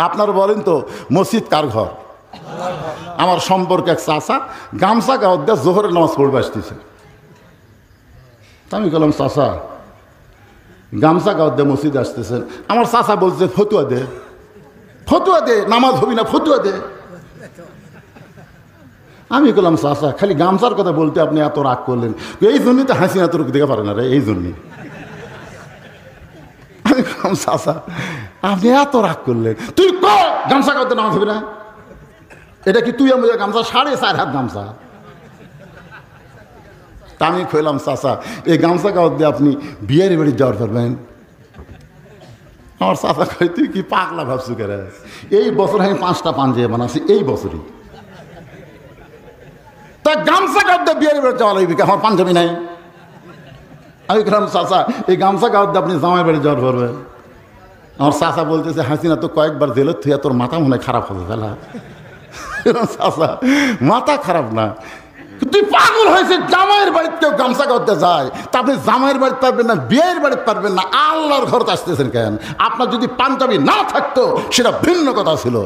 আপনারা বলেন তো মসজিদ কার ঘর? আমার সম্পর্কে এক চাচা গামছা গাওয়ার দিয়ে জোহরের নামাজ পড়বে আসতেছে। আমি বললাম চাচা গামছা গাওয়ার দিয়ে মসজিদে আসতেছেন? আমার চাচা বলছে ফতুয়া দে, ফতুয়া দে, নামাজ হবি না, ফতুয়া দে। আমি বললাম চাচা খালি গামছার কথা বলতে আপনি এত রাগ করলেন? এই জন্যই তো হাসিনা তোর দেখে পারে না রে, এই জন্যই। আমি বললাম চাচা আপনি এত রাগ করলেন, তুই ক গামছা গাওয়ার দিয়ে নামাজ হবি না? এটা কি তুই আমি গামছা 4.5 হাত গামছা? তা আমি কইলাম চাচা এই গামছা গাওয়ার দিয়ে আপনি বিয়ের বাড়ি যাওয়ার পারবেন? আমার চাচা কই তুই কি পাগলা ভাবছু কেন? এই বছর আমি 5টা পাঞ্জাবি বানাচ্ছি, এই বছরই। তা গামছা গাওয়ার দিয়ে বিয়ের বাড়ি যাওয়া লাগবে, আমার পাঞ্জাবি নাই। আমি কইলাম চাচা এই গামছা গাওয়ার দিয়ে আপনি জামাই বাড়ি যাওয়ার পারবেন? আমার চাচা বলতেছে হাসিনা তো কয়েকবার জেলত থুয়া তোর মাথা মনে খারাপ হবে ফেলা। চাচা মাথা খারাপ না, তুই পাগল হয়েছে, জামাইয়ের বাড়িতে কেউ গামছা করতে যায় তা আপনি জামাইয়ের বাড়িতে পারবেন না, বিয়ের বাড়িতে পারবেন না, আল্লাহর ঘরতে আসতেছেন কেন? আপনার যদি পাঞ্জাবি না থাকতো সেটা ভিন্ন কথা ছিল।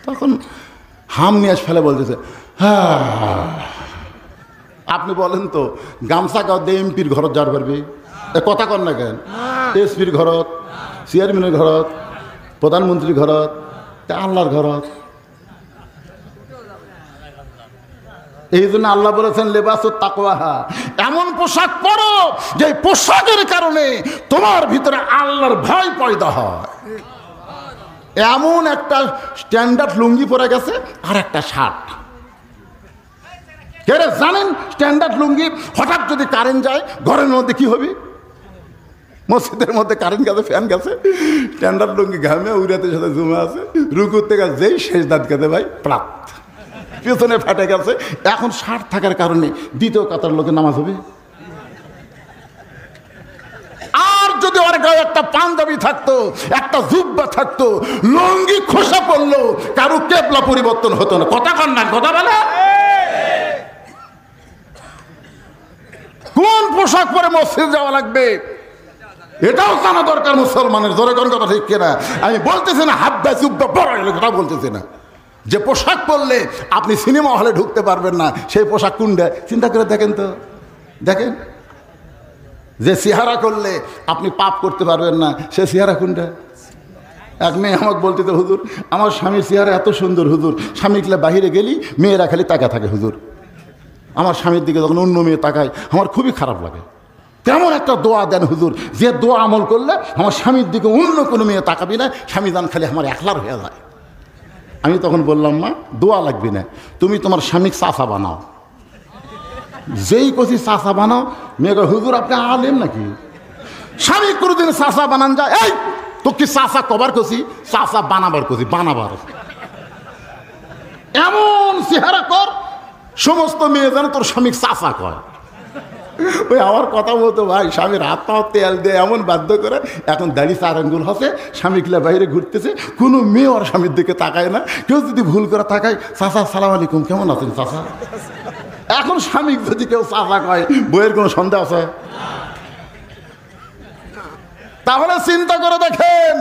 তখন হাম নিয়ে ফেলে বলতেছে হ্যাঁ। আপনি বলেন তো গামছা গাও দিয়ে এমপির ঘরত যাওয়ার পারবি? কথা কর না কেন? এসপির ঘরত, চেয়ারম্যানের ঘরত, প্রধানমন্ত্রীর ঘরত, আল্লাহর ঘরত। এই জন্য আল্লাহ বলেছেন লেবাসুত তাকওয়াহা, এমন পোশাক পরো যে পোশাকের কারণে তোমার ভিতরে আল্লাহর ভয় পয়দা হয়। এমন একটা স্ট্যান্ডার্ড লুঙ্গি পরে গেছে আর একটা শার্ট। কে জানেন স্ট্যান্ডার্ড লুঙ্গি হঠাৎ যদি কারেন্ট যায় ঘরের মধ্যে কি হবে? মসজিদের মধ্যে কারেন্ট গেছে, ফ্যান গেছে, স্ট্যান্ডার্ড লুঙ্গি ঘামে উড়াতের সাথে জমে আছে, রুকুর থেকে যেই শেষ দাঁত গেছে ভাই প্রাপ পেছনে ফেটে গেছে। এখন শার্ট থাকার কারণে দ্বিতীয় কাতার লোকের নামাজ হবে। আর যদি ওর গায়ে একটা পাঞ্জাবি থাকতো, একটা জুব্বা থাকতো, লুঙ্গি খোসা পড়লো, কারো কেবলা পরিবর্তন হতো না। কথা কন না, কথা বলে কোন পোশাক পরে মসজিদ যাওয়া লাগবে এটাও জানা দরকার মুসলমানের। জোরে কোন কথা ঠিক কিনা? আমি বলতেছি না হাব্বা জুব্বা বড় কথা বলতেছি না। যে পোশাক পরলে আপনি সিনেমা হলে ঢুকতে পারবেন না সেই পোশাক কোনটা চিন্তা করে দেখেন তো, দেখেন। যে চেহারা করলে আপনি পাপ করতে পারবেন না সে চেহারা কোনটা? এক মেয়ে আমাকে বলতে তো হুজুর আমার স্বামীর চেহারা এত সুন্দর হুজুর, স্বামীগুলো বাহিরে গেলি মেয়েরা খালি তাকা থাকে হুজুর, আমার স্বামীর দিকে যখন অন্য মেয়ে তাকায় আমার খুবই খারাপ লাগে। তেমন একটা দোয়া দেন হুজুর যে দোয়া আমল করলে আমার স্বামীর দিকে অন্য কোনো মেয়ে তাকাবি না, স্বামী দান খালি আমার একলার হয়ে যায়। আমি তখন বললাম মা দোয়া লাগবে না, তুমি তোমার স্বামীকে চাচা বানাও। যেই কছি চাচা বানাও, মেয়েকে হুজুর আপনি আলেম নাকি? স্বামী কোনোদিন চাচা বানান যায়? এই তো কি চাচা কবার কছি? চাচা বানাবার কছি, বানাবার। এমন চেহারা কর সমস্ত মেয়ে যেন তোর স্বামীকে চাচা কয়। ওই আমার কথা বলতো ভাই স্বামীর হাত পা তেল দিয়ে এমন বাধ্য করে এখন দাড়ি 4 আঙ্গুল হসে, স্বামীগুলা বাইরে ঘুরতেছে, কোনো মেয়ে ওর স্বামীর দিকে তাকায় না। কেউ যদি ভুল করে তাকায় চাচা সালাম আলাইকুম কেমন আছেন চাচা। এখন স্বামী যদি কেউ চাচা কয় বইয়ের কোনো সন্দেহ আছে? তাহলে চিন্তা করে দেখেন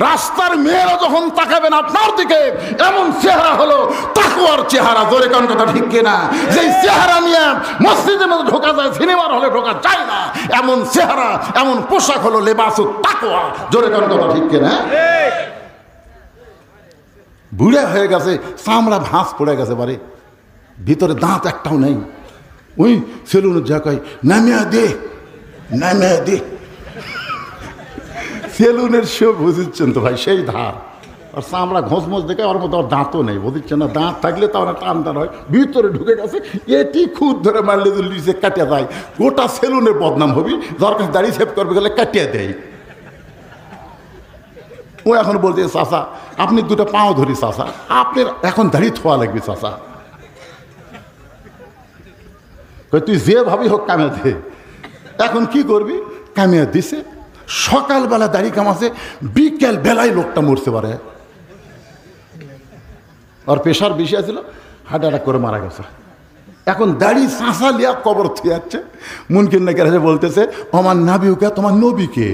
রাস্তার মেয়েরা যখন তাকাবেন আপনার দিকে এমন চেহারা হলো তাকওয়ার চেহারা। জোরে কোন কথা ঠিক কিনা? যেই চেহারা নিয়ে মসজিদের মধ্যে ঢোকা যায়, সিনেমার হলে ঢোকা যায় না, এমন চেহারা এমন পোশাক হলো লেবাসুত তাকওয়া। জোরে কোন কথা ঠিক কিনা? বুড়া হয়ে গেছে, চামড়া ভাঁজ পড়ে গেছে, বাড়ি ভিতরে দাঁত একটাও নেই। ওই সেলুনের জায়গায় নামিয়ে দে, নামিয়ে দে। সেলুনের সে বুঝছেন তো ভাই সেই ধার, আর চামড়া ঘোষমোষ দেখে ওর মতো দাঁতও নেই, বুঝছেন না? দাঁত থাকলে তো ওরা টান টান হয়, ভিতরে ঢুকে গেছে। এটি খুদ ধরে মারলে তো লিচে কাটিয়ে যায়, গোটা সেলুনের বদনাম হবি। যার কাছে দাড়ি সেভ করবে গেলে কাটিয়ে দেয়। ও এখন বলছে চাচা আপনি 2টা পাও ধরি চাচা, আপনার এখন দাড়ি থোয়া লাগবে চাচা। তুই যে ভাবি হোক কামিয়ে দে। এখন কি করবি? কামিয়ে দিছে, সকালবেলা দাড়ি কামাছে, বিকেল বেলায় লোকটা মরতে পারে। আর প্রেশার বেশি আছিল, হার্ট অ্যাটাক করে মারা গেছে। এখন দাড়ি চাঁচা লিয়া কবর থুয়ে যাচ্ছে। মুনকিন নাকি বলতেছে আমার নাবিউকে, তোমার নবীকে।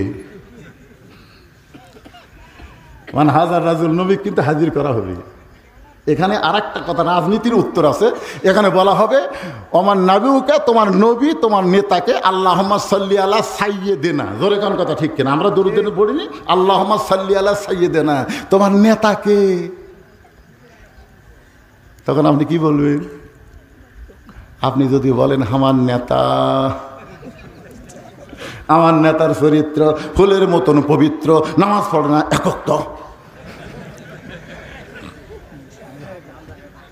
মানে হাজার রাজুল নবী কিন্তু হাজির করা হবে। এখানে আর একটা কথা, রাজনীতির উত্তর আছে। এখানে বলা হবে ওমান নাবিউকা, তোমার নবী তোমার নেতাকে আল্লাহুম্মা সাল্লি আলা সাইয়্যিদিনা, জোরে কোন কথা ঠিক কিনা? আমরা দরুদ পড়িনি আল্লাহুম্মা সাল্লি আলা সাইয়্যিদিনা, তোমার নেতাকে। তখন আপনি কি বলবেন? আপনি যদি বলেন আমার নেতা, আমার নেতার চরিত্র ফুলের মতন পবিত্র, নামাজ পড়ে না, একক তো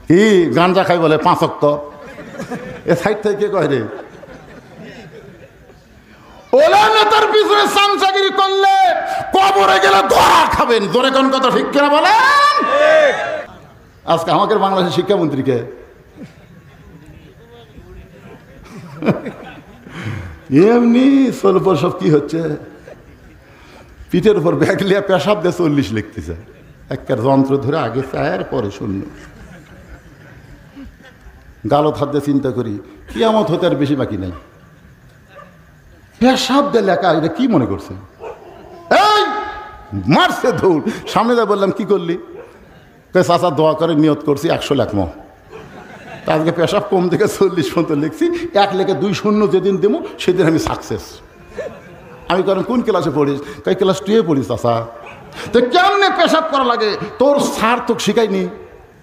কি গাঞ্জা খাই বলে 5 ওয়াক্ত, এ সাইড থেকে কয় রে? ওলা নেতার পিছনে চামচাগিরি করলে কবরে গেলে ধরা খাবেন, জোরে কোন কথা ঠিক কিনা বলেন? আজকে আমাদের বাংলাদেশের শিক্ষামন্ত্রীকে এমনি স্বল্প সব কি হচ্ছে, পিঠের উপর ব্যাগ লিয়া পেশাব দিয়ে 40 লিখতেছে, একটা যন্ত্র ধরে আগে চায়ের পরে শূন্য। গালত হাত দিয়ে চিন্তা করি কিয়ামত হতে আর বেশি বাকি নাই। পেশাব দিয়ে লেখা, এটা কি মনে করছে? এই মারছে দৌড়, সামনে যা বললাম কি করলি? চাচা দোয়া করে নিয়ত করছি 100 লেখমো, আজকে পেশাব কম থেকে 40 পর্যন্ত লিখছি, 1 লেখে 2 শূন্য যেদিন দেবো সেদিন আমি সাকসেস। আমি কারণ কোন ক্লাসে পড়িস? তাই ক্লাস 2-এ পড়িস চাচা। তো কেমনে পেশাব করা লাগে তোর স্যার তোকে শিখায়নি?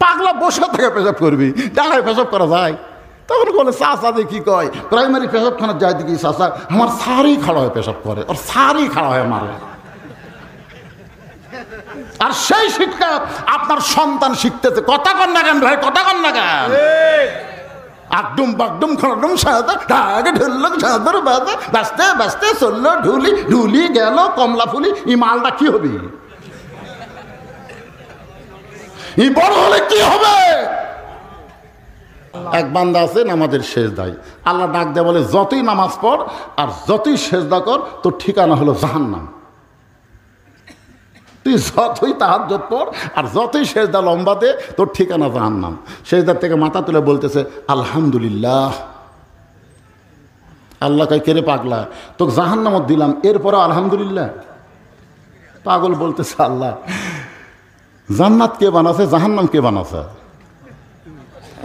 পাগলা বসে থেকে পেশাব করবি, ডাঙায় পেশাব করা যায়? তখন বলে চাচা যে কি কয়, প্রাইমারি পেশাবখানা যায় দেখি চাচা আমার স্যারই খাড়া হয়ে পেশাব করে, আর স্যারই খাড়া হয়ে মারে। আর সেই শিক্ষা আপনার সন্তান শিখতেছে। কথা কন না কেন ভাই, কথা কন না কেন? আকডুম বাকডুম খড়ডুম সাদা ঢাকে ঢুললো সাদর বাজা, বাঁচতে বাঁচতে চললো ঢুলি, ঢুলি গেল কমলা ফুলি। এই মালটা কি হবে? এই বড় হলে কি হবে? এক বান্দা আছে নামাজের সেজদায়, আল্লাহ ডাক দেয় বলে যতই নামাজ পড় আর যতই সেজদা কর তোর ঠিকানা হলো জাহান্নাম। তুই যতই তাহাজ্জুদ পড় আর যতই সেজদা লম্বা দে তোর ঠিকানা জাহান্নাম। সেজদার থেকে মাথা তুলে বলতেছে আলহামদুলিল্লাহ। আল্লাহ কয় কে রে পাগলা, তোকে জাহান্নামত দিলাম এরপরও আলহামদুলিল্লাহ? পাগল বলতেছে আল্লাহ জান্নাত কে বানাছে, জাহান্নাম কে বানাছে?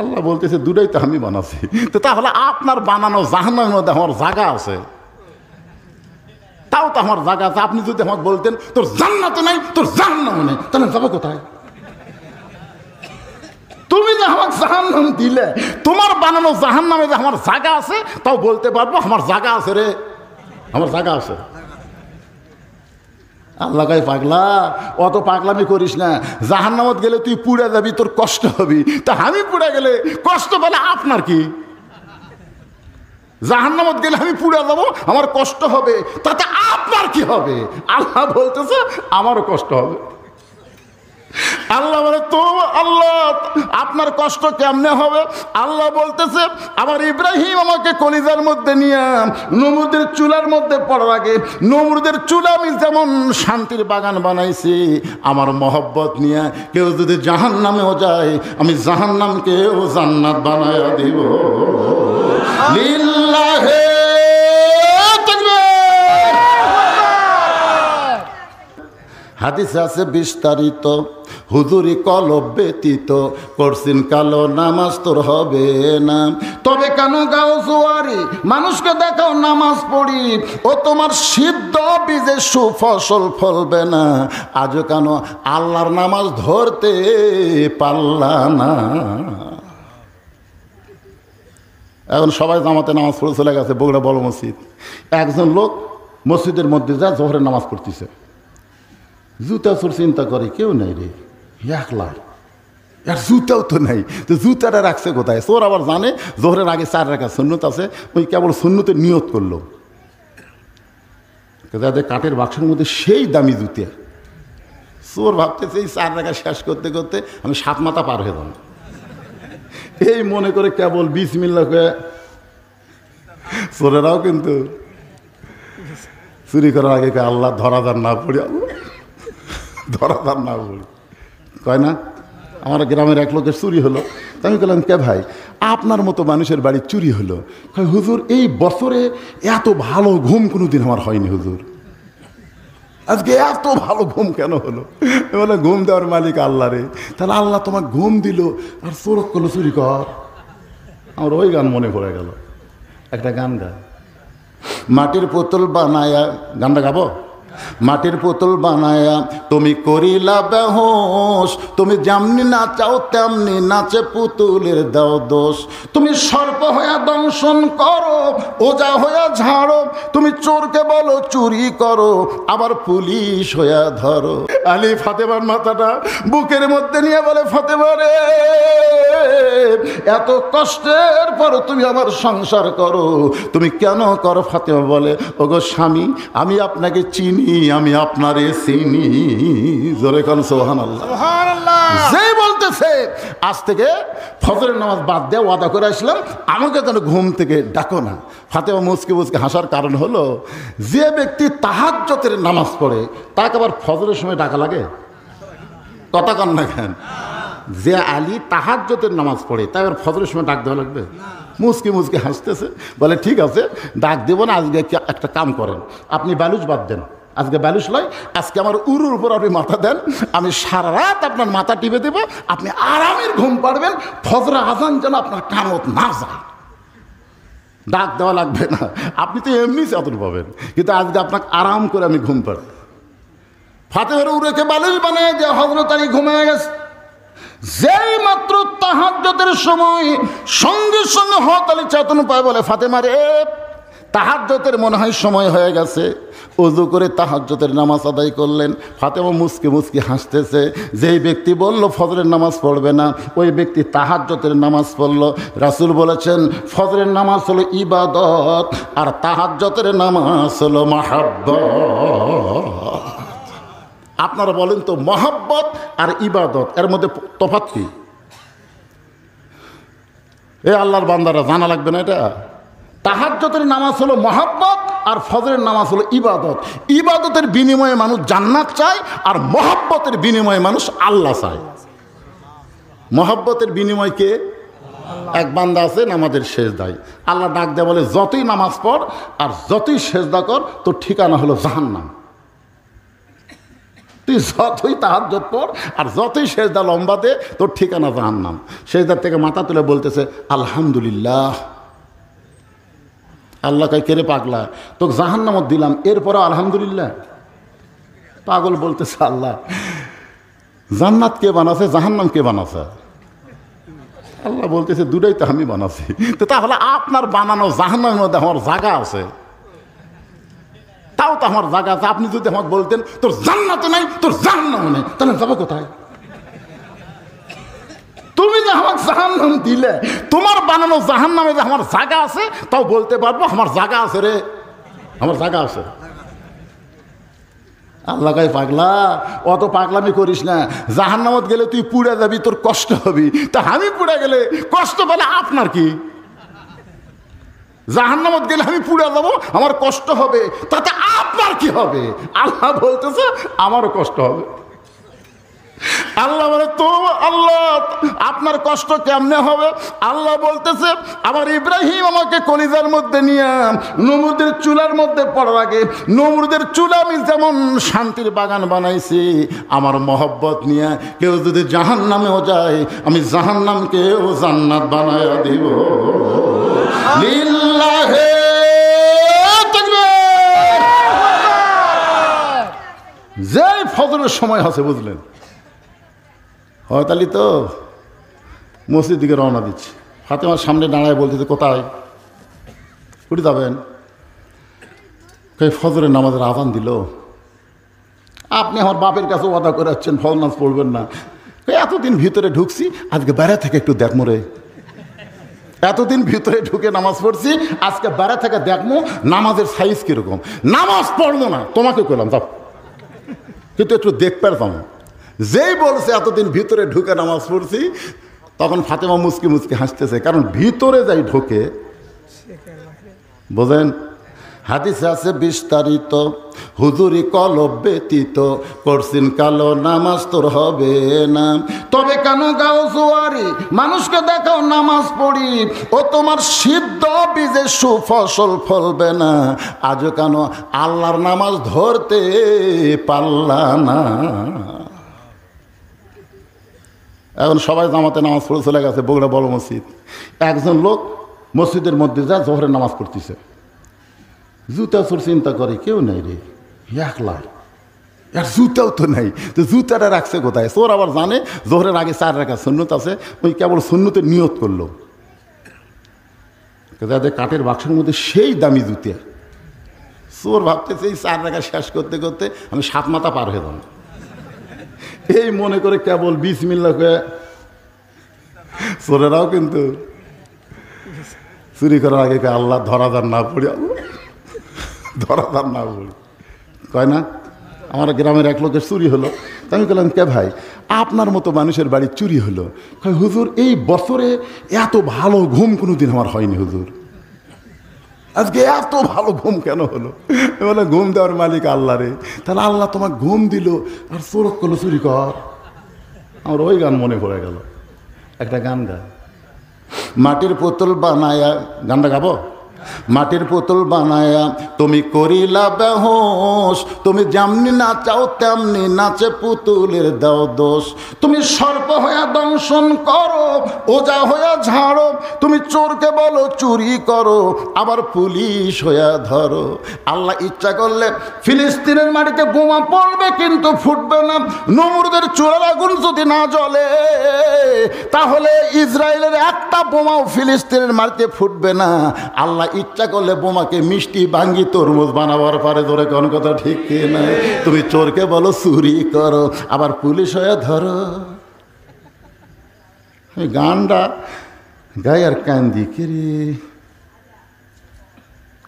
আল্লাহ বলতেছে দুটাই তো আমি বানাছি। তো তাহলে আপনার বানানো জাহান্নামের মধ্যে আমার জায়গা আছে, তাও তো আমার জায়গা আছে। আপনি যদি আমাকে বলতেন তোর জান্নাতও নাই তোর জাহান্নামও নেই, তাহলে যাবো কোথায়? তুমি যে আমাকে জাহান্নাম দিলে, তোমার বানানো জাহান্নামে যে আমার জায়গা আছে, তাও বলতে পারবো আমার জায়গা আছে রে, আমার জায়গা আছে। আল্লাহ কয় পাগলা অত পাগলামি করিস না, জাহান্নামত গেলে তুই পুড়ে যাবি, তোর কষ্ট হবি। তা আমি পুড়ে গেলে কষ্ট পেলে আপনার কি? জাহান্নামত গেলে আমি পুড়ে যাবো, আমার কষ্ট হবে, তাতে আপনার কি হবে? আল্লাহ বলতেছে আমারও কষ্ট হবে। আল্লাহ বলে তো আল্লাহ আপনার কষ্ট কেমনে হবে? আল্লাহ বলতেছে আমার ইব্রাহিম আমাকে কলিজার মধ্যে নিয়ে নমরুদের চুলার মধ্যে পড়ার আগে, নমরুদের চুলা আমি যেমন শান্তির বাগান বানাইছি, আমার মহব্বত নিয়ে কেউ যদি জাহান্নামেও যায় আমি জাহান্নামকেও জান্নাত বানায়া দিব। লিল্লাহে হাদিসে আছে বিস্তারিত, হুজুরি কলব ব্যতীত করছিন কালো নামাজ তোর হবে না। তবে কেন গাও জোয়ারি মানুষকে দেখাও নামাজ পড়ি, ও তোমার সিদ্ধ বীজে সুফসল ফলবে না। আজও কেন আল্লাহর নামাজ ধরতে পারলা না? এখন সবাই জামাতে নামাজ পড়ে চলে গেছে বগুড়া বড় মসজিদ। একজন লোক মসজিদের মধ্যে যা জোহরের নামাজ পড়তেছে, জুতা চোর চিন্তা করে কেউ নাই রে, একলা আর জুতাও তো নাই, তো জুতাটা রাখছে কোথায়? চোর আবার জানে জোহরের আগে 4 রাকাত সুন্নত আছে, ওই কেবল সুন্নতের নিয়ত করলো, যাদের কাঠের বাক্সের মধ্যে সেই দামি জুতা। চোর ভাবতেছে এই 4 রাকাত শেষ করতে করতে আমি 7 মাথা পার হয়ে যাব, এই মনে করে কেবল বিসমিল্লাহ কয়ে। চোরেরাও কিন্তু চুরি করার আগে আল্লাহ ধরাধার না পড়ি, আল্লাহ ধরাধার না পড়ি কয় না। আমার গ্রামের এক লোকের চুরি হলো, আমি বললাম কে ভাই আপনার মতো মানুষের বাড়ি চুরি হলো? কয় হুজুর এই বছরে এত ভালো ঘুম কোনোদিন আমার হয়নি হুজুর। আজকে এত ভালো ঘুম কেন হলো? বলে ঘুম দেওয়ার মালিক আল্লাহ রে। তাহলে আল্লাহ তোমার ঘুম দিল আর চোর করলো চুরি কর। আমার ওই গান মনে পড়ে গেল, একটা গান গায়, মাটির পুতুল বানায়া, গানটা গাবো? মাটির পুতুল বানায়া তুমি করিলা বেহোশ, তুমি যেমনি নাচাও তেমনি নাচে পুতুলের দাও দোষ। তুমি সর্প হইয়া দংশন করো, ওজা হইয়া ঝাড়ো, তুমি চোরকে বলো চুরি করো, আবার পুলিশ হইয়া ধরো। আলী ফাতেমার মাথাটা বুকের মধ্যে নিয়ে বলে, ফাতেমা রে, এত কষ্টের পর তুমি আমার সংসার করো, তুমি কেন করো? ফাতেমা বলে, ওগো স্বামী, আমি আপনাকে চিনি, আমি আপনারে চিনি। জোরে কোন সুবহানাল্লাহ। যে বলতেছে আজ থেকে ফজরের নামাজ বাদ দিয়ে ওয়াদা করে আসলাম, আমাকে যেন ঘুম থেকে ডাকো না। ফাতেমা মুচকে মুচকে হাসার কারণ হলো, যে ব্যক্তি তাহাজ্জুদের নামাজ পড়ে তাকে আবার ফজরের সময় ডাকা লাগে? কথা কন না কেন? যে আলী তাহাজ্জুদের নামাজ পড়ে তাই আবার ফজরের সময় ডাক দেওয়া লাগবে? মুচকি মুচকি হাসতেছে, বলে ঠিক আছে ডাক দেবো না, আজকে একটা কাম করেন, আপনি বালুচ বাদ দেন, আজকে বালুচ লয়, আজকে আমার উরুর উপর আপনি মাথা দেন, আমি সারা রাত আপনার মাথা টিপে দেবো, আপনি আরামের ঘুম পাড়বেন, ফজর আজান যেন আপনার কামত না যায়। ডাক দেওয়া লাগবে না, আপনি তো এমনি চাদর পাবেন, কিন্তু আজকে আপনাকে আরাম করে আমি ঘুম পাড়ব। ফাতেমার উরেকে বালুচ বানিয়ে যে হযরত আলী ঘুমিয়ে গেছে। যেই মাত্র তাহাজ্জুদের সময় সঙ্গে সঙ্গে হযরত আলী চেতন পায়, বলে, ফাতেমা রে, তাহাজ্জুদের মনে হয় সময় হয়ে গেছে। ওযু করে তাহাজ্জুদের নামাজ আদায় করলেন। ফাতেমা মুচকি মুচকি হাসতেছে। যেই ব্যক্তি বলল ফজরের নামাজ পড়বে না, ওই ব্যক্তি তাহাজ্জুদের নামাজ পড়ল। রাসূল বলেছেন, ফজরের নামাজ হলো ইবাদত আর তাহাজ্জুদের নামাজ হলো মাহাব্বত। আপনারা বলেন তো, মহাব্বত আর ইবাদত এর মধ্যে তফাৎ কি? এ আল্লাহর বান্দারা, জানা লাগবে না এটা? তাহাজ্জুদের নামাজ হলো মহাব্বত আর ফজরের নামাজ হলো ইবাদত। ইবাদতের বিনিময়ে মানুষ জান্নাত চায় আর মহাব্বতের বিনিময়ে মানুষ আল্লাহ চায়। মহাব্বতের বিনিময় কে? এক বান্দা আছে নামাজের সেজদায়, আল্লাহ ডাক দেয়, বলে, যতই নামাজ পড় আর যতই সেজদা কর, তোর ঠিকানা হলো জাহান্নাম। তুই যতই তাহাজ্জুদ পড় আর যতই সেজদা লম্বা দে, তোর ঠিকানা জাহান্নাম। সেজদার থেকে মাথা তুলে বলতেছে, আলহামদুলিল্লাহ। আল্লাহ কয়, কেরে পাগলা, তোকে জাহান্নামত দিলাম, এরপরও আলহামদুলিল্লাহ? পাগল বলতেছে, আল্লাহ, জান্নাত কে বানাছে, জাহান্নাম কে বানাছে? আল্লাহ বলতেছে, দুটাই তো আমি বানাছি। তো তাহলে আপনার বানানো জাহান্নামের মধ্যে আমার জায়গা আছে? তাও তো আমার জায়গা আছে। আপনি যদি আমাকে বলতেন তোর জান্নাতও নাই, তোর জাহান্নামও নেই, তাহলে যাবো কোথায়? তুমি যে আমাকে জাহান্নাম দিলে, তোমার বানানো জাহান্নামে যে আমার জায়গা আছে, তাও বলতে পারবো আমার জায়গা আছে রে, আমার জায়গা আছে। আল্লাহ কয়, পাগলা, অত পাগলামি করিস না। জাহান্নামত গেলে তুই পুড়ে যাবি, তোর কষ্ট হবি, তা আমি পুড়ে গেলে কষ্ট পেলে আপনার কি? জাহান্নামত গেলে আমি পুড়ে যাবো, আমার কষ্ট হবে, তাতে আপনার কি হবে? আল্লাহ বলতেছে, আমারও কষ্ট হবে। আল্লাহ বলে, তো আল্লাহ আপনার কষ্ট কেমনে হবে? আল্লাহ বলতেছে, আমার ইব্রাহিম আমাকে কলিজার মধ্যে নিয়ে নমরুদের চুলার মধ্যে পড়ার আগে নমরুদের চুলা আমি যেমন শান্তির বাগান বানাইছি, আমার মহব্বত নিয়ে কেউ যদি জাহান্নামেও যায়, আমি জাহান্নামকেও জান্নাত বানায়া দিব। লিল্লাহে তাকবীর। যেই ফজরের সময় আছে, বুঝলেন, হয়তালি তো মসজিদ দিকে রওনা দিচ্ছে। ফাতেমার সামনে দাঁড়ায় বলতেছে, কোথায়? উঠে যাবেন? ফজরের নামাজের আযান দিল। আপনি আমার বাপের কাছে ওয়াদা করে যাচ্ছেন ফজর নামাজ পড়বেন না। এতদিন ভিতরে ঢুকছি, আজকে বাইরে থেকে একটু দেখ মোরে। এতদিন ভিতরে ঢুকে নামাজ পড়ছি, আজকে বাইরে থেকে দেখবো নামাজের সাইজ কিরকম। নামাজ পড়বো না, তোমাকে করলাম যাও, কিন্তু একটু দেখ পারতাম। যেই বলছে এতদিন ভিতরে ঢুকে নামাজ পড়ছি, তখন ফাতেমা মুচকি মুচকি হাসতেছে, কারণ ভিতরে যাই ঢোকে। বোঝেন, হাদিসে আছে বিস্তারিত, হুজুরি কলব ব্যতীত করছিন কালো নামাজ তোর হবে না। তবে কেন গাও জোয়ারি, মানুষকে দেখাও নামাজ পড়ি, ও তোমার সিদ্ধ সিদ্ধ বীজে সুফসল ফলবে না, আজও কেন আল্লাহর নামাজ ধরতে পারলা না? এখন সবাই জামাতে নামাজ পড়ে চলে গেছে বগুড়া বড় মসজিদ। একজন লোক মসজিদের মধ্যে যা জোহরের নামাজ পড়তেছে, জুতা চোর চিন্তা করে কেউ নেই রে, একলা আর জুতাও তো নেই, তো জুতাটা রাখছে কোথায়? চোর আবার জানে জোহরের আগে 4 রাকাত সুন্নত আছে, ওই কেবল সুন্নতের নিয়ত করলো, যাতে কাঠের বাক্সের মধ্যে সেই দামি জুতা। চোর ভাবতেছে এই 4 রাকাত শেষ করতে করতে আমি 7 মাথা পার হয়ে যাব, এই মনে করে কেবল বিসমিল্লাহ কয়ে। চোরেরাও কিন্তু চুরি করার আগে আল্লাহ ধরাধার না পড়ি, আল্লাহ ধরাধার না পড়ি কয় না। আমার গ্রামের এক লোকের চুরি হলো, আমি বললাম কে ভাই আপনার মতো মানুষের বাড়ি চুরি হলো? কয় হুজুর এই বছরে এত ভালো ঘুম কোনোদিন আমার হয়নি হুজুর, আজকে এত ভালো ঘুম কেন হলো? বলে ঘুম দেওয়ার মালিক আল্লাহ রে। তাহলে আল্লাহ তোমার ঘুম দিল আর চোর করলো চুরি কর। আমার ওই গান মনে পড়ে গেল, একটা গান গায়, মাটির পুতুল বানায়া, গানটা গাবো? মাটির পুতুল বানায়া তুমি করিলা বেহোশ, তুমি যেমনি নাচাও তেমনি নাচে পুতুলের দাও দোষ। তুমি সর্প হইয়া দংশন করো, ওজা হইয়া ঝাড়ো, তুমি চোরকে বলো চুরি করো, আবার পুলিশ হইয়া ধরো। আল্লাহ ইচ্ছা করলে ফিলিস্তিনের মাটিতে বোমা পড়বে কিন্তু ফুটবে না। নমরুদের চুলার আগুন যদি না জ্বলে তাহলে ইসরায়েলের একটা বোমাও ফিলিস্তিনের মাটিতে ফুটবে না। আল্লাহ ইচ্ছা করলে বোমাকে মিষ্টি ভাঙ্গি তরমুজ বানাবার পারে। ধরে কোন কথা ঠিক কি না? তুমি চোরকে বলো চুরি করো, আবার পুলিশ হয়ে ধরো। গানটা গাই আর কান্দি কি রে,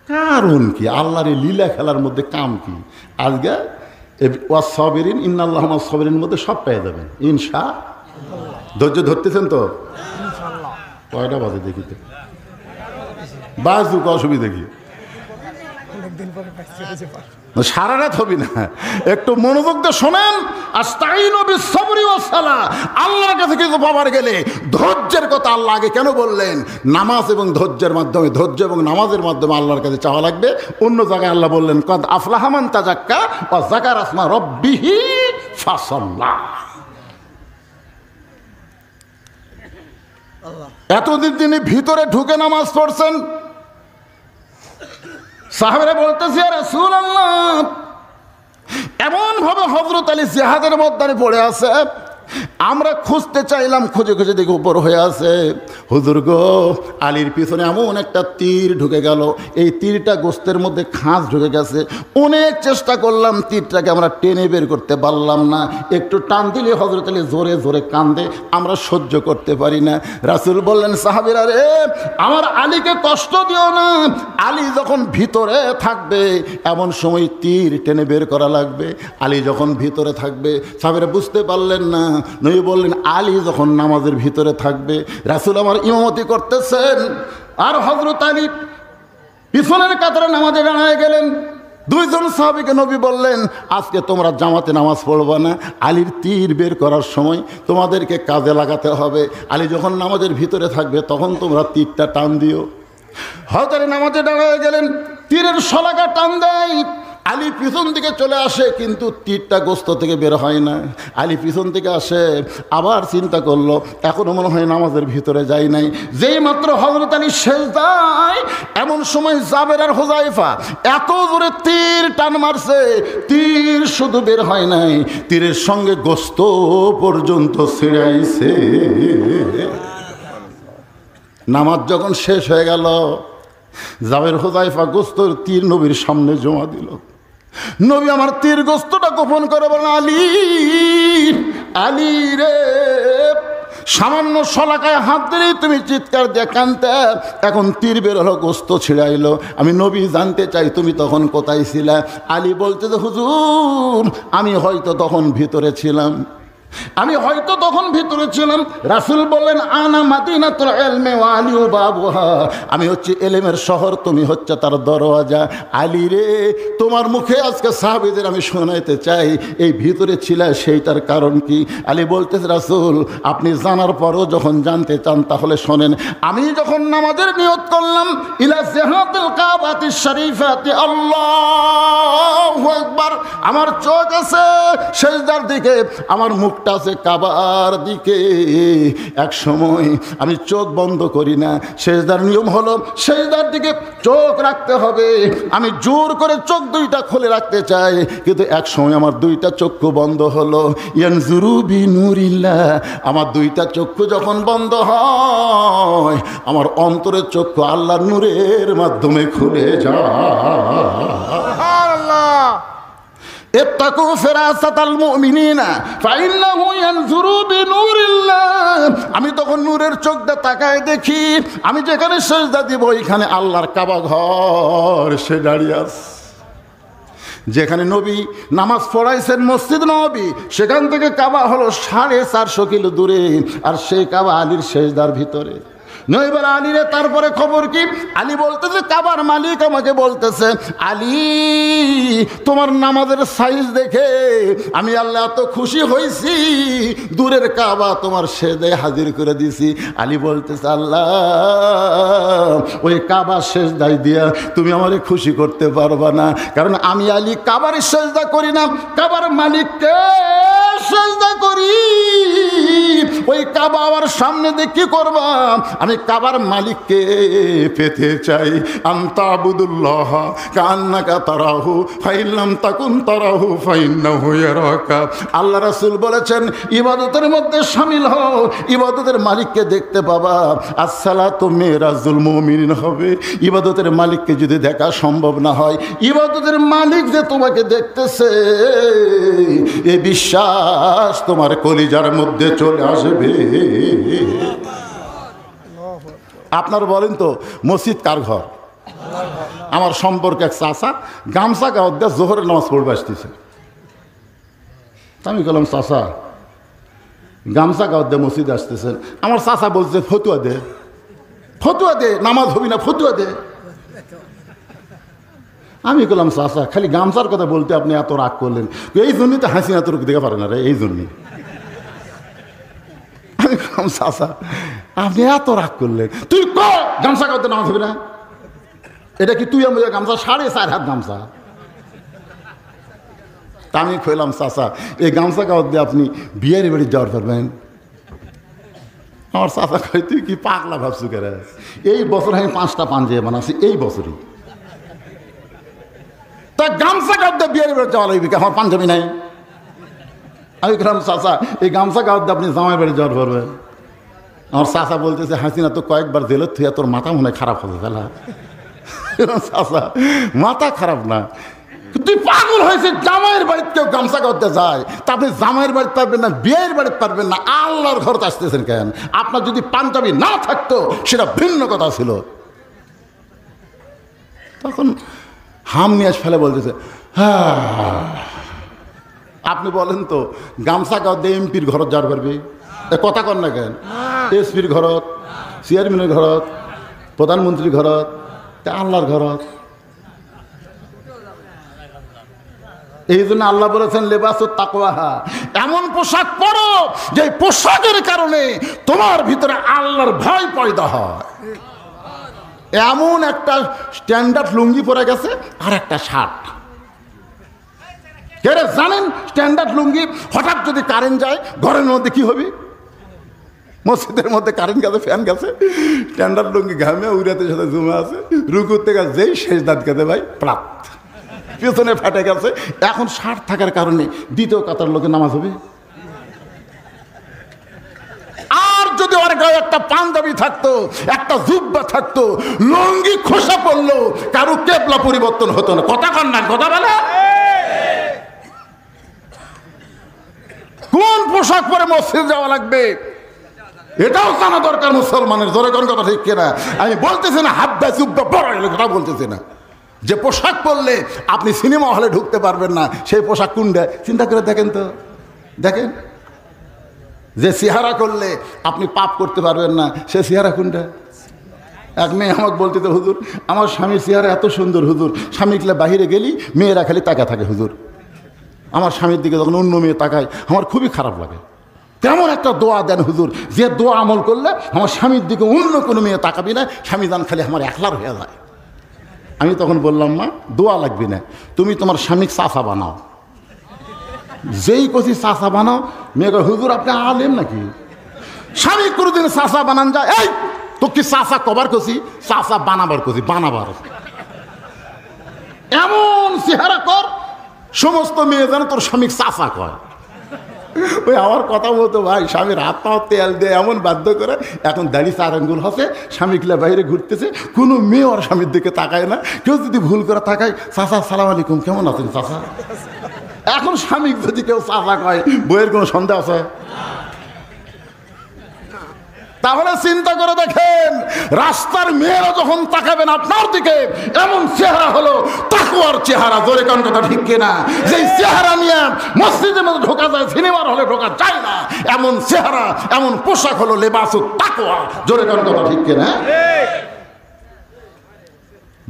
কারণ কি? আল্লাহর লীলা খেলার মধ্যে কাম কি? আজকে ওয়াসসাবিরিন ইন্নাল্লাহ মা'আস সাবিরিনের মধ্যে সব পেয়ে যাবেন ইনশা। ধৈর্য ধরতেছেন তো? কয়টা বাজে দেখি তো, বাজুক অসুবিধা কি? সারা রাত হবি না, একটু মনোযোগ দিয়ে শোনেন। আস্তাইনু বিস-সাবরি ওয়াস-সালাহ, আল্লাহর কাছে কিছু পাবার গেলে ধৈর্যের কথা আল্লাহ আগে কেন বললেন? নামাজ এবং ধৈর্যের মাধ্যমে, ধৈর্য এবং নামাজের মাধ্যমে আল্লাহর কাছে চাওয়া লাগবে। অন্য জায়গায় আল্লাহ বললেন কদ আফলাহা মান তাযাক্কা ওয়া যাকারা ইসমা রাব্বিহি ফাসাল্লা। এতদিন তিনি ভিতরে ঢুকে নামাজ পড়ছেন, সাহাবারা বলতেছে ইয়া রাসূলুল্লাহ, এমন ভাবে হযরত আলী জিহাদের ময়দানে পড়ে আছে, আমরা খুঁজতে চাইলাম, খুঁজে খুঁজে দেখি উপর হয়ে আছে। হুজুর গো, আলীর পিছনে এমন একটা তীর ঢুকে গেল, এই তীরটা গোস্তের মধ্যে খাঁজ ঢুকে গেছে। অনেক চেষ্টা করলাম, তীরটাকে আমরা টেনে বের করতে পারলাম না। একটু টান দিলে হযরত আলী জোরে জোরে কান্দে, আমরা সহ্য করতে পারি না। রাসূল বললেন সাহাবীরা রে, আমার আলীকে কষ্ট দিও না, আলী যখন ভিতরে থাকবে এমন সময় তীর টেনে বের করা লাগবে। আলী যখন ভিতরে থাকবে, সাহাবীরা বুঝতে পারলেন না। নবী বললেন আলী যখন নামাজের ভিতরে থাকবে, রাসূল আমার ইমামতি করতেছেন আর হযরত আলী পিছনের কাতারে নামাজে দাঁড়ায় গেলেন। দুইজন সাহাবীকে নবী বললেন আজকে তোমরা জামাতে নামাজ পড়বা না, আলীর তীর বের করার সময় তোমাদেরকে কাজে লাগাতে হবে। আলী যখন নামাজের ভিতরে থাকবে তখন তোমরা তীরটা টান দিও। হযরত আলী নামাজে দাঁড়ায় গেলেন, তীরের শলাকা টান দেয়, আলী পিছন থেকে চলে আসে, কিন্তু তীরটা গোস্ত থেকে বের হয় না। আলী পিছন থেকে আসে, আবার চিন্তা করলো এখনো মনে হয় নামাজের ভিতরে যাই নাই। যেই মাত্র হযরত আলী সেজদায়, এমন সময় জাবের আর হুযায়ফা এত জোরে তীর টান মারছে, তীর শুধু বের হয় নাই, তীরের সঙ্গে গোস্ত পর্যন্ত ছিঁড়াইছে। নামাজ যখন শেষ হয়ে গেল, জাবের হুযায়ফা গোস্তর তীর নবীর সামনে জমা দিল। নবী আমার তীর গোস্তটা গোপন করে বলেন আলী, আলী রে, সামান্য শলাকায় হাত দিলেই তুমি চিৎকার দিয়ে কাঁদতে, এখন তীর বের হলো, গোস্ত ছিঁড়াইলো। আমি নবী জানতে চাই তুমি তখন কোথায় ছিলা? আলী বলতে যে হুজুর আমি হয়তো তখন ভিতরে ছিলাম। আমি হয়তো তখন ভিতরে ছিলাম। রাসূল বললেন আনা মাদিনাতুল ইলমি ওয়া আলিউ বাবুহা, আমি হচ্ছে এলেমের শহর, তুমি হচ্ছে তার দরওয়াজা। আলী রে, তোমার মুখে আজকে সাহাবীদের আমি শোনাইতে চাই এই ভিতরে ছিল সেইটার কারণ কি। আলী বলতেছে রাসূল আপনি জানার পরও যখন জানতে চান তাহলে শোনেন। আমি যখন নামাজের নিয়ত করলাম ইলা জিহাতিল কাবাতিশ শরীফাতি, আল্লাহু আকবার, আমার চোখ আছে সেজদার দিকে, আমার মুখটা আছে কাবার দিকে। এক সময় আমি চোখ বন্ধ করি না, সেজদার নিয়ম হলো সেজদার দিকে চোখ রাখতে হবে। আমি জোর করে চোখ দুইটা খুলে রাখতে চাই, কিন্তু এক সময় আমার দুইটা চক্ষু বন্ধ হলো। ইয়ানজুরু বিনুরিল্লাহ, আমার দুইটা চক্ষু যখন বন্ধ হয় আমার অন্তরের চক্ষু আল্লাহর নূরের মাধ্যমে খুলে যায়। সুবহানাল্লাহ। ইত্তাকু ফিরাসাতাল মুমিনিনা ফাইন্নাহু ইয়ানজুরু বিনুরিল্লাহ। আমি তখন নূরের চোখ দিয়ে তাকায় দেখি আমি যেখানে সিজদা দিব ওইখানে আল্লাহর কাবা ঘর সে দাঁড়িয়ে আছে। যেখানে নবী নামাজ পড়াইছেন মসজিদ নববী, সেখান থেকে কাবা হলো 450 কিলো দূরে, আর সেই কাবা আলীর সিজদার ভিতরে। নইবার আলী রে, তারপরে খবর কি? আলী বলতেছে কাবার মালিক আমাকে বলতেছে আলী তোমার নামাজের সাইজ দেখে আমি আল্লাহ এত খুশি হয়েছি, দূরের কাবা তোমার সেজদায় হাজির করে দিছি। আলী বলতেছে আল্লাহ ওই কাবা সেজদায় দিয়া তুমি আমারে খুশি করতে পারবা না, কারণ আমি আলী কাবার সেজদা করি না, কাবার মালিককে সেজদা করি। ওই কাবা আমার সামনে দিয়ে কি করবা? আমি কাবার মালিককে পেতে চাই। আনতাবুদুল্লাহ কান্নাকা তারাহু ফাইল্লাম তাকুন তারাহু ফাইন্নাহু ইয়ারাকা। আল্লাহ রাসূল বলেছেন ইবাদতের মধ্যে শামিল হও, ইবাদতের মালিককে দেখতে পাবা। আসসালাতু মিরাজুল মুমিনিন হবে। ইবাদতের মালিককে যদি দেখা সম্ভব না হয়, ইবাদতের মালিক যে তোমাকে দেখতেছে এই বিশ্বাস তোমার কলিজার মধ্যে চলে আসবে। আপনার বলেন তো মসজিদ কার ঘর? আমার সম্পর্কে এক চাচা গামছা গাঁত দিয়ে জোহরের নামাজ পড়বে আসতেছে। আমি বললাম চাচা গামছা গাঁত দিয়ে মসজিদ আসতেছেন? আমার চাচা বলছে ফতুয়া দে, ফতুয়া দে, নামাজ হবি না, ফতুয়া দে। আমি বললাম চাচা খালি গামছার কথা বলতে আপনি এত রাগ করলেন? এই জন্যই তো হাসিনা তোর দেখে পারে না রে, এই জন্যই। আমি বললাম চাচা আপনি এত রাগ করলেন, তুই গামছা করতে নামাজ হবে না? এটা কি তুই আমি গামছা 4.5 হাত গামছা? তা আমি কইলাম চাচা এই গামছা কাগজ দিয়ে আপনি বিয়ের বাড়ি যাওয়ার পারবেন? আমার চাচা কই তুই কি পাগলা ভাবছু কেরে? এই বছর আমি 5টা পাঞ্জাবি বানাচ্ছি, এই বছরই। তা গামছা কাগজ দিয়ে বিয়ের বাড়ি যাওয়া লাগবে, আমার পাঞ্জাবি নাই। আমি বললাম চাচা এই গামছা কাগজ দিয়ে আপনি জামাই বাড়ি যাওয়ার পারবেন? আমার চাচা বলতেছে হাসিনা তো কয়েকবার জেলত থুয়া তোর মাথা মনে খারাপ হবে ফেলা। চাচা মাথা খারাপ না, তুই পাগল হয়েছে, জামাইয়ের বাড়িতে কেউ গামছা করতে যায় তা আপনি জামাইয়ের বাড়িতে পারবেন না, বিয়ের বাড়িতে পারবেন না, আল্লাহর ঘরতে আসতেছেন কেন? আপনার যদি পাঞ্জাবি না থাকতো সেটা ভিন্ন কথা ছিল। তখন হাম নিয়ে ফেলে বলতেছে হ্যাঁ। আপনি বলেন তো গামছা গাও দিয়ে এমপির ঘরত যাওয়ার পারবে? কথা কর না কেন? এসপির ঘরত, চেয়ারম্যানের ঘরত, প্রধানমন্ত্রীর ঘরত, আল্লাহর ঘরত। এই জন্য আল্লাহ বলেছেন লেবাসুত তাকওয়াহা, এমন পোশাক পরো যে পোশাকের কারণে তোমার ভিতরে আল্লাহর ভয় পয়দা হয়। এমন একটা স্ট্যান্ডার্ড লুঙ্গি পরে গেছে আর একটা শার্ট। কে রে জানেন স্ট্যান্ডার্ড লুঙ্গি হঠাৎ যদি কারেন্ট যায় ঘরের মধ্যে কি হবে? মসজিদের মধ্যে কারেন্ট গেছে, ফ্যান গেছে, স্ট্যান্ডার্ড লুঙ্গি ঘামে উড়াতের সাথে জমে আছে, রুকুর থেকে যেই শেষ দাঁত গেছে ভাই প্রাপ পেছনে ফেটে গেছে। এখন শার্ট থাকার কারণে দ্বিতীয় কাতার লোকে নামাজ হবে। আর যদি ওর গায়ে একটা পাঞ্জাবি থাকতো, একটা জুব্বা থাকতো, লুঙ্গি খোসা পড়লো, কারো কেবলা পরিবর্তন হতো না। কথা কন না, কথা বলে কোন পোশাক পরে মসজিদ যাওয়া লাগবে এটাও জানা দরকার মুসলমানের। জোরে কোন কথা ঠিক কিনা? আমি বলতেছি না হাব্বা জুব্বা বড় কথা বলতেছি না। যে পোশাক পরলে আপনি সিনেমা হলে ঢুকতে পারবেন না সেই পোশাক কোনটা চিন্তা করে দেখেন তো, দেখেন যে চেহারা করলে আপনি পাপ করতে পারবেন না, সে চেহারা কোনটা? এক মেয়ে আমাকে বলতে তো, হুজুর আমার স্বামীর চেহারা এত সুন্দর হুজুর, স্বামীগুলো বাহিরে গেলি মেয়েরা খালি তাকা থাকে হুজুর, আমার স্বামীর দিকে যখন অন্য মেয়ে তাকায় আমার খুবই খারাপ লাগে। তেমন একটা দোয়া দেন হুজুর, যে দোয়া আমল করলে আমার স্বামীর দিকে অন্য কোনো মেয়ে তাকাবি না, স্বামী দান খালি আমার একলার হয়ে যায়। আমি তখন বললাম, মা দোয়া লাগবে না, তুমি তোমার স্বামীকে চাচা বানাও। যেই কছি চাচা বানাও, মেয়ে কয় হুজুর আপনি আলেম নাকি, স্বামী কোনোদিন চাচা বানান যায়? এই তো কি চাচা কবার কছি, চাচা বানাবার কছি, বানাবার। এমন চেহারা কর সমস্ত মেয়ে যেন তোর স্বামীকে চাচা কয়। ওই আমার কথা বলতো, ভাই স্বামীর হাত পাও তেল দিয়ে এমন বাধ্য করে, এখন দাড়ি 4 আঙ্গুল হচ্ছে, স্বামীগুলা বাইরে ঘুরতেছে, কোনো মেয়ে ওর স্বামীর দিকে তাকায় না। কেউ যদি ভুল করে তাকায়, চাচা সালাম আলাইকুম, কেমন আছেন চাচা? এখন স্বামী যদি কেউ চাচা কয়, বইয়ের কোনো সন্দেহ আছে? তাহলে চিন্তা করে দেখেন, রাস্তার মেয়েরা যখন তাকাবেন আপনার দিকে, এমন চেহারা হলো তাকওয়ার চেহারা। জোরে কোন কথা ঠিক কিনা? যেই চেহারা নিয়ে মসজিদের মধ্যে ঢোকা যায়, সিনেমার হলে ঢোকা যায় না, এমন চেহারা, এমন পোশাক হলো লেবাসুত তাকওয়া। জোরে কোন কথা ঠিক কিনা?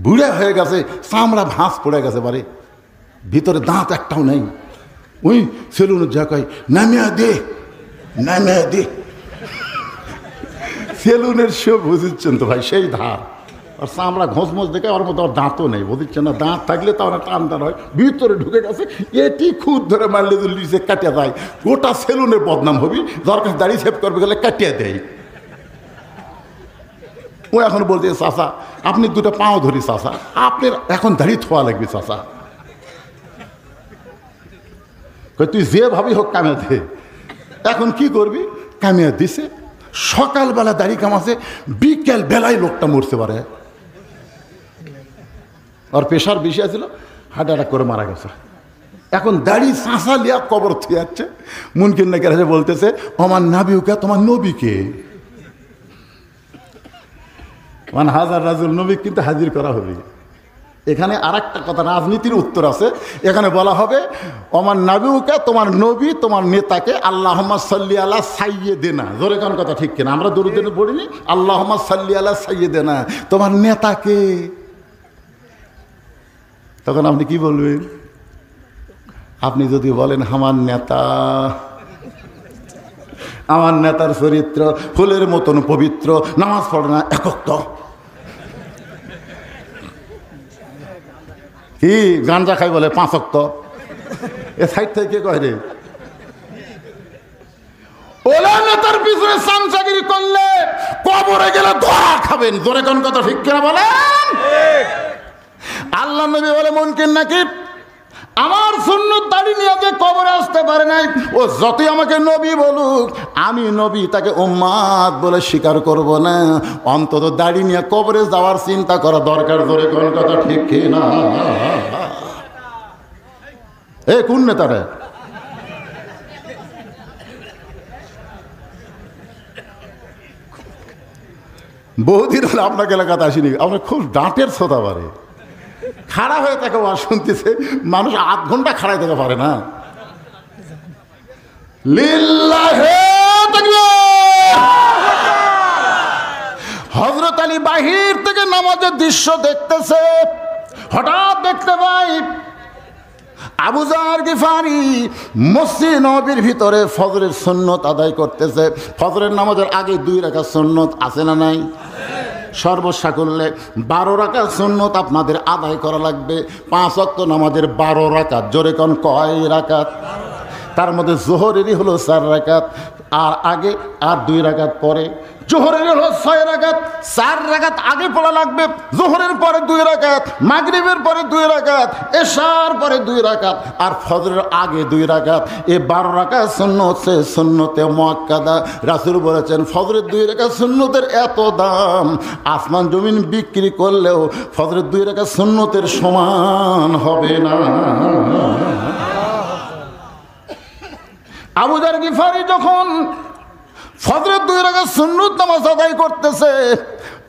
বুড়া হয়ে গেছে, চামড়া ভাঁজ পড়ে গেছে, বাড়ি ভিতরে দাঁত একটাও নেই। ওই সেলুনের যা কয়, নামিয়া দে নামিয়া দে। সেলুনের শো বুঝছেন তো ভাই, সেই ধার আর চামড়া ঘোষমোজ দেখে ওর মধ্যে দাঁতও নেই, বুঝছেন না? দাঁত থাকলে তো অনেক টান টান হয়, ভিতরে ঢুকে গেছে, এটি খুদ ধরে মারলে তো লিচে কাটিয়ে যায়, গোটা সেলুনের বদনাম হবি। দরকার দাড়ি সেভ করবে গেলে কাটিয়ে দেয়। ও এখন বলছে, চাচা আপনি 2টা পাও ধরি, চাচা আপনার এখন দাড়ি থোয়া লাগবে চাচা। তুই যে ভাবি হোক কামে দে। এখন কি করবি? কামিয়ে দিছে, সকালবেলা দাড়ি কামাছে, বিকেল বেলায় লোকটা মরতে পারে। আর প্রেশার বেশি আছিল, হার্ট অ্যাটাক করে মারা গেছে। এখন দাড়ি চাঁচা লিয়া কবর থুয়ে যাচ্ছে। মুনকিন নাকি বলতেছে, আমার নাবিউকে, তোমার নবীকে। মানে হাজার রাজুল নবী কিন্তু হাজির করা হবে। এখানে আর একটা কথা, রাজনীতির উত্তর আছে। এখানে বলা হবে, আমার নাবিউকে, তোমার নবী, তোমার নেতাকে, আল্লাহুম্মা সাল্লি আলা সাইয়্যিদিনা। জোরে কোন কথা ঠিক কিনা? আমরা দরুদ পড়িনি, আল্লাহুম্মা সাল্লি আলা সাইয়্যিদিনা, তোমার নেতাকে। তখন আপনি কি বলবেন? আপনি যদি বলেন আমার নেতা, আমার নেতার চরিত্র ফুলের মতন পবিত্র, নামাজ পড়ে না, একক তো কি গাঞ্জা খাই বলে 5 ওয়াক্ত, এ সাইড থেকে কে কয় রে? ওলা নেতার পিছনে চামচাগিরি করলে কবরে গেলে ধরা খাবেন। জোরে কোন কথা ঠিক কিনা বলেন? আল্লাহ নবী বলে, মুনকির নাকি আমার সুন্নত দাড়ি নিয়ে যে কবরে আসতে পারে নাই, ও যতই আমাকে নবী বলুক, আমি নবী তাকে উম্মাত বলে স্বীকার করব না। অন্তত দাড়ি নিয়ে কবরে যাওয়ার চিন্তা করা দরকার। ধরে কোন কথা ঠিক কিনা? এ কোন নেতারে? বহুদিন হলে আপনাকে এলাকাতে আসিনি, আপনার খুব ডাঁটের শ্রোতা পারে, খাড়া হয়ে তাকে ওয়াজ শুনতেছে, মানুষ 8 ঘন্টা খাড়াই থাকতে পারে না। লিল্লাহে তাকবীর। হযরত আলী বাহির থেকে নামাজের দৃশ্য দেখতেছে, হঠাৎ দেখতে পাই আবু যার গিফারি মসজিদ নববীর ভিতরে ফজরের সুন্নত আদায় করতেছে। ফজরের নামাজের আগে 2 রাকাত সুন্নত আছে না নাই? সর্বশা করলে 12 রাকাত সুন্নত আপনাদের আদায় করা লাগবে। 5 ওয়াক্ত নামাজের 12 রাকাত। জোরে কোন কয় রাকাত? তার মধ্যে জোহরেরই হলো 4 রাকাত, আর আগে আর 2 রাকাত পরে। জোহরের হলো 6 রাকাত, 4 রাকাত আগে পড়া লাগবে, জোহরের পরে 2 রাকাত, মাগরিবের পরে 2 রাকাত, এশার পরে 2 রাকাত, আর ফজরের আগে 2 রাকাত। এই 12 রাকাত সুন্নত সে সুন্নতে মুআক্কাদা। রাসূল বলেছেন, ফজরের 2 রাকাত সুন্নতের এত দাম, আসমান জমিন বিক্রি করলেও ফজরের 2 রাকাত সুন্নতের সমান হবে না। আবু যার গিফারি যখন ফজরের 2 রাকাত সুন্নত নামাজ আদায় করতেছে,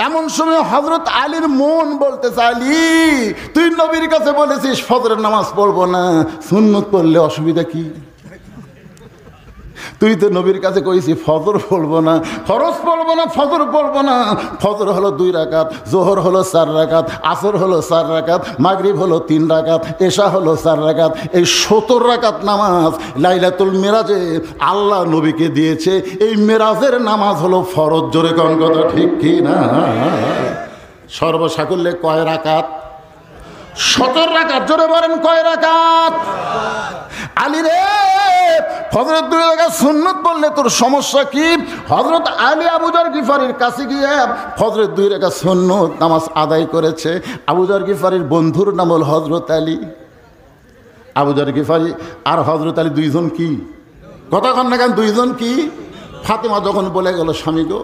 এমন সময় হযরত আলীর মন বলতেছে, আলী তুই নবীর কাছে বলেছিস ফজরের নামাজ পড়বো না, সুন্নত পড়লে অসুবিধা কি? তুই তো নবীর কাছে কইছি ফজর পড়বো না, ফরজ পড়বো না, ফজর পড়বো না। ফজর হলো 2 রাকাত, জোহর হলো 4 রাকাত, আসর হলো 4 রাকাত, মাগরিব হলো 3 রাকাত, এশা হলো 4 রাকাত। এই 70 রাকাত নামাজ লাইলাতুল মেরাজে আল্লাহ নবীকে দিয়েছে। এই মেরাজের নামাজ হলো ফরজ। জোরে কোন কথা ঠিক কি না? সর্বসাকুল্যে কয় রাকাত? 70 রাকাত। জোরে বলেন কয় রাকাত? আলী রে, ফজরের 2 রাকাত সুন্নত পড়লে তোর সমস্যা কি? হযরত আলী আবু যর গিফারির কাছে গিয়ে ফজরের 2 রাকাত সুন্নত নামাজ আদায় করেছে। আবু যর গিফারির বন্ধুর নাম হল হযরত আলী। আবু যর গিফারি আর হযরত আলী দুইজন কি কথা কন না কেন? দুইজন কি? ফাতেমা যখন বলে গেল, স্বামী গো,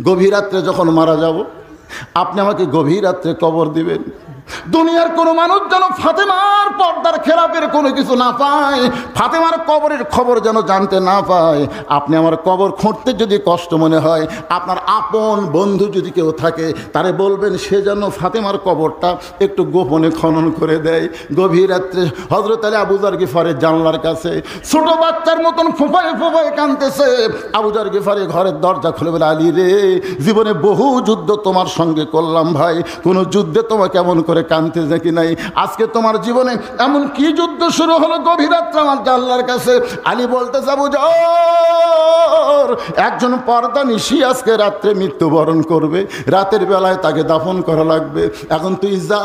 গভীর রাত্রে যখন মারা যাব, আপনি আমাকে গভীর রাত্রে কবর দিবেন। দুনিয়ার কোনো মানুষ যেন ফাতেমার পর্দার খেলাপের কোনো কিছু না পায়, ফাতেমার কবরের খবর যেন জানতে না পায়। আপনি আমার কবর খুঁড়তে যদি কষ্ট মনে হয়, আপনার আপন বন্ধু যদি কেউ থাকে, তারে বলবেন সে যেন ফাতেমার কবরটা একটু গোপনে খনন করে দেয়। গভীর রাত্রে হযরত আলী আবু যর গিফারের জানলার কাছে ছোট বাচ্চার মতন ফোঁপায় ফোঁপায় কাঁদতেছে। আবু যর গিফারি ঘরের দরজা খুলে বলে, আলী রে, জীবনে বহু যুদ্ধ তোমার সঙ্গে করলাম ভাই, কোনো যুদ্ধে তোমাকে কেমন করে কানতে দেখি নাই। আজকে তোমার জীবনে এমন কি যুদ্ধ শুরু হলো গভীর রাত্রে আমার জানলার কাছে? আলী বলতে যাবো, যার একজন পর্দা নিশি আজকে রাত্রে মৃত্যুবরণ করবে, রাতের বেলায় তাকে দাফন করা লাগবে। এখন তুই যা,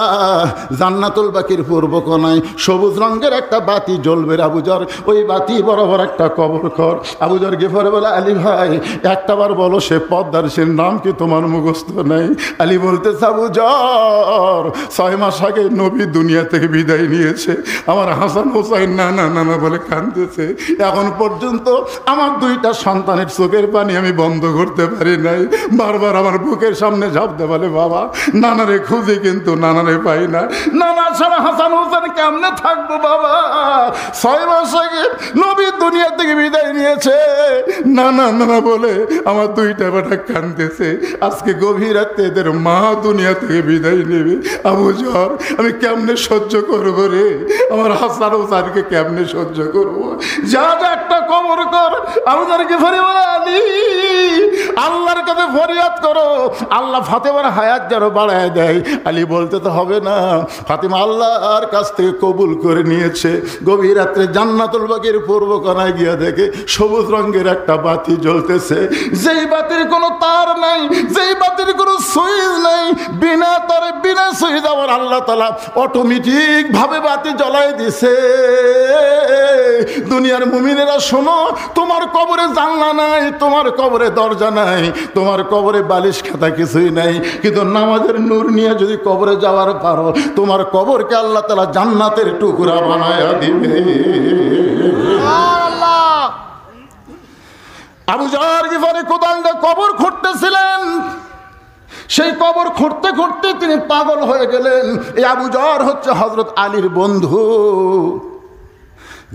জান্নাতুল বাকির পূর্ব কোণায় সবুজ রঙের একটা বাতি জ্বলবে আবু যর, ওই বাতি বরাবর একটা কবর কর। আবু যর গিফার বলে, আলী ভাই একটাবার বলো সে পর্দার সে নাম কি তোমার মুখস্থ নাই? আলী বলতে আবু যর 6 মাস আগে নবী দুনিয়া থেকে বিদায় নিয়েছে, আমার হাসান হোসাইন নানা নানা বলে কাঁদতেছে। এখন পর্যন্ত আমার 2টা সন্তানের চোখের পানি আমি বন্ধ করতে পারি নাই। বারবার আমার বুকের সামনে ঝাঁপতে বলে, বাবা নানারে খুঁজি কিন্তু নানারে পাই না, নানা ছাড়া হাসান হোসেন কেমনে থাকবো বাবা? 6 মাস আগে নবী দুনিয়া থেকে বিদায় নিয়েছে, নানা নানা বলে আমার 2টা বেটা কাঁদতেছে। আজকে গভীর রাতে এদের মা দুনিয়া থেকে বিদায় নেবে। আবু যর আমি কেমনে সহ্য করবো রে? আমার হাসান হোসেনকে কেমনে সহ্য করবো? যা যা একটা কবর কর। আবু যর গিফারি বলে, আলী আল্লাহর কাছে ফরিয়াদ করো, আল্লাহ ফাতেমার হায়াত যেন বাড়ায় দেয়। আলী বলতে তো হবে না, ফাতেমা আল্লাহর কাছ থেকে কবুল করে নিয়েছে। গভীর রাত্রে জান্নাতুল বাকির পূর্ব কোণায় গিয়ে দেখে সবুজ রঙের একটা বাতি জ্বলতেছে, যেই বাতির কোনো তার নাই, যেই বাতির কোনো সুইচ নাই, বিনা তারে বিনা সুইচ আমার আল্লাহ তাআলা অটোমেটিক ভাবে বাতি জ্বলাই দিছে। দুনিয়ার মুমিনেরা শোনো, তোমার কবরে জানলা নাই, তোমার কবরে দরজা নাই, তোমার কবরে বালিশ খাতা কিছুই নাই, কিন্তু নামাজের নূর নিয়ে যদি কবরে যাওয়ার পারো, তোমার কবরকে আল্লাহ তাআলা জান্নাতের টুকরা বানায়া দিবে। আবু যর গিফারি কোদালটা কবর খুঁড়তেছিলেন, সেই কবর খুঁড়তে খুঁড়তে তিনি পাগল হয়ে গেলেন। এই আবু যর হচ্ছে হযরত আলীর বন্ধু।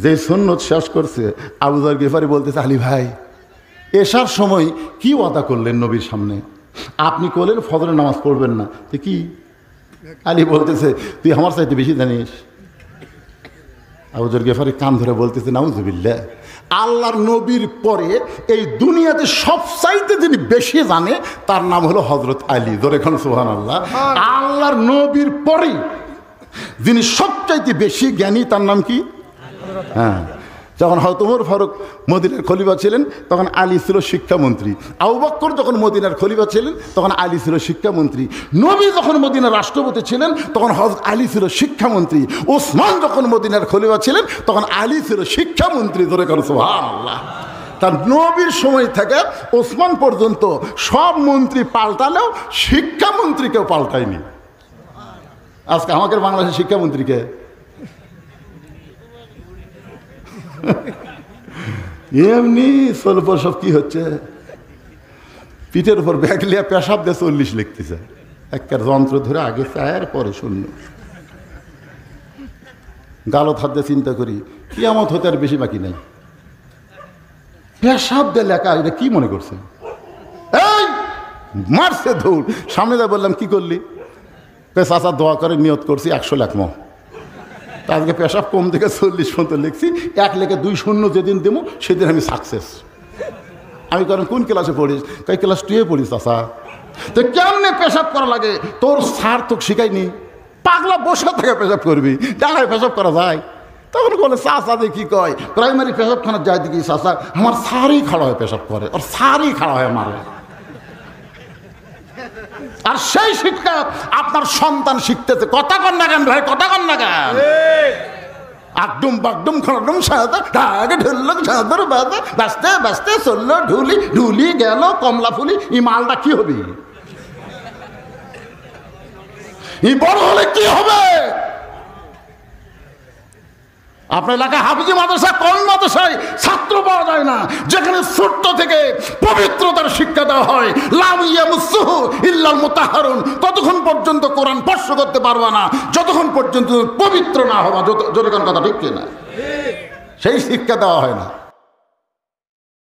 যে সুন্নত শেষ করছে, আবু যর গিফারি বলতেছে, আলী ভাই এশার সময় কি ওয়াদা করলেন নবীর সামনে? আপনি করলেন ফজরের নামাজ পড়বেন না, তো কি? আলী বলতেছে, তুই আমার চাইতে বেশি জানিস। আবু যর গিফারি কান ধরে বলতেছে, নাউজুবিল্লাহ, আল্লাহর নবীর পরে এই দুনিয়াতে সবচাইতে যিনি বেশি জানে তার নাম হলো হযরত আলী। জোরে খান সুবহানাল্লাহ। আল্লাহর নবীর পরে যিনি সবচাইতে বেশি জ্ঞানী তার নাম কি? হ্যাঁ, যখন হযরত ওমর ফারুক মদিনার খলিফা ছিলেন তখন আলী ছিল শিক্ষামন্ত্রী। আবু বকর যখন মদিনার খলিফা ছিলেন তখন আলী ছিল শিক্ষামন্ত্রী। নবী যখন মদিনার রাষ্ট্রপতি ছিলেন তখন হযরত আলী ছিল শিক্ষামন্ত্রী। ওসমান যখন মদিনার খলিফা ছিলেন তখন আলী ছিল শিক্ষামন্ত্রী। ধরে করেন সুবহানাল্লাহ। তার নবীর সময় থেকে ওসমান পর্যন্ত সব মন্ত্রী পাল্টালেও শিক্ষামন্ত্রী কেউ পাল্টায়নি। আজকে আমাদের বাংলাদেশের শিক্ষামন্ত্রীকে এমনি স্বল্প সব কি হচ্ছে, পিঠের উপর ব্যাগ লিয়া পেশাব দিয়ে 40 লিখতেছে, একটা যন্ত্র ধরে আগে চায়ের পরে শূন্য। গালত হাত দিয়ে চিন্তা করি কিয়ামত হতে আর বেশি বাকি নাই। পেশাব দিয়ে লেখা, এটা কি মনে করছে? এই মারছে দৌড়, সামনে যা বললাম কি করলি? চাচা দোয়া করে নিয়ত করছি 100 লেখমো। আজকে পেশাব কম থেকে 40 পর্যন্ত লিখছি, 1 লেখে 2 শূন্য যেদিন দেবো সেদিন আমি সাকসেস। আমি করেন কোন ক্লাসে পড়িস? কই ক্লাস 2-এ পড়িস চাচা। তো কেমনে পেশাব করা লাগে তোর স্যার তোকে শিখায়নি? পাগলা বসে থেকে পেশাব করবি, দাঁড়ায় পেশাব করা যায়? তখন বলে চাচা যে কি কয়, প্রাইমারি পেশাবখানা যায় দেখি চাচা আমার স্যারই খাড়া হয়ে পেশাব করে, আর স্যারই খাড়া হয়ে মারে। আর সেই শিক্ষা আপনার সন্তান শিখতেছে। কথা কন না কেন ভাই, কথা কন না কেন? আকডুম বাকডুম খড়ডুম সাদা ঢাকে ঢুললো সাদর বাদা বাঁচতে বাঁচতে চললো ঢুলি ঢুলি গেল কমলা ফুলি। এই মালটা কি হবে? এই বড় হলে কি হবে? আপনার এলাকায় হাফিজি মাদ্রাসা কোন মাদ্রাসায় ছাত্র পাওয়া যায় না যেখানে ছোট্ট থেকে পবিত্রতার শিক্ষা দেওয়া হয়? লাম ইয়ামুসসুহু ইল্লাল মুতাহহারুন। ততক্ষণ পর্যন্ত কোরআন স্পর্শ করতে পারবা না যতক্ষণ পর্যন্ত পবিত্র না হবা। যতক্ষণ কথা ঠিক কিনা? সেই শিক্ষা দেওয়া হয় না।